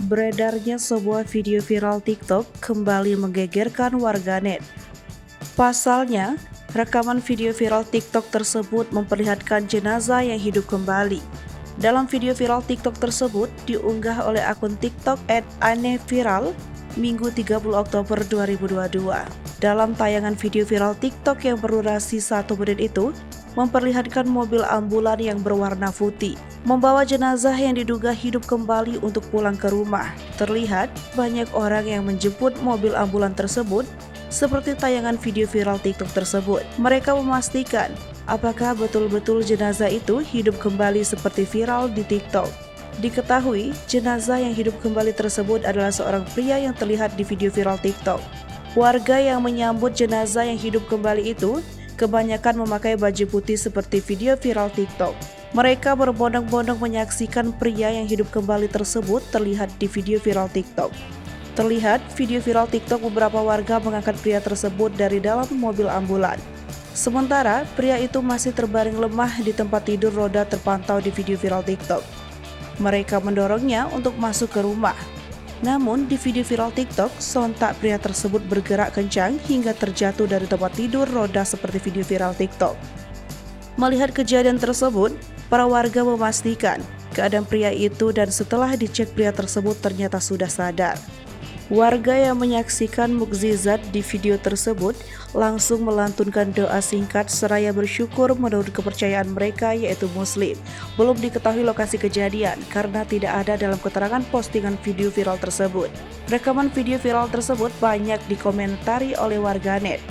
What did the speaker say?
Beredarnya sebuah video viral TikTok kembali menggegerkan warganet. Pasalnya, rekaman video viral TikTok tersebut memperlihatkan jenazah yang hidup kembali. Dalam video viral TikTok tersebut diunggah oleh akun TikTok @aneviral Minggu 30 Oktober 2022. Dalam tayangan video viral TikTok yang berdurasi 1 menit itu, memperlihatkan mobil ambulan yang berwarna putih membawa jenazah yang diduga hidup kembali untuk pulang ke rumah. Terlihat banyak orang yang menjemput mobil ambulan tersebut seperti tayangan video viral TikTok tersebut. Mereka memastikan apakah betul-betul jenazah itu hidup kembali seperti viral di TikTok. Diketahui, jenazah yang hidup kembali tersebut adalah seorang pria yang terlihat di video viral TikTok. Warga yang menyambut jenazah yang hidup kembali itu kebanyakan memakai baju putih seperti video viral TikTok. Mereka berbondong-bondong menyaksikan pria yang hidup kembali tersebut terlihat di video viral TikTok. Terlihat video viral TikTok beberapa warga mengangkat pria tersebut dari dalam mobil ambulan. Sementara pria itu masih terbaring lemah di tempat tidur roda terpantau di video viral TikTok. Mereka mendorongnya untuk masuk ke rumah. Namun di video viral TikTok, sontak pria tersebut bergerak kencang hingga terjatuh dari tempat tidur roda seperti video viral TikTok. Melihat kejadian tersebut, para warga memastikan keadaan pria itu dan setelah dicek pria tersebut ternyata sudah sadar. Warga yang menyaksikan mukjizat di video tersebut langsung melantunkan doa singkat seraya bersyukur menurut kepercayaan mereka yaitu Muslim. Belum diketahui lokasi kejadian karena tidak ada dalam keterangan postingan video viral tersebut. Rekaman video viral tersebut banyak dikomentari oleh warganet.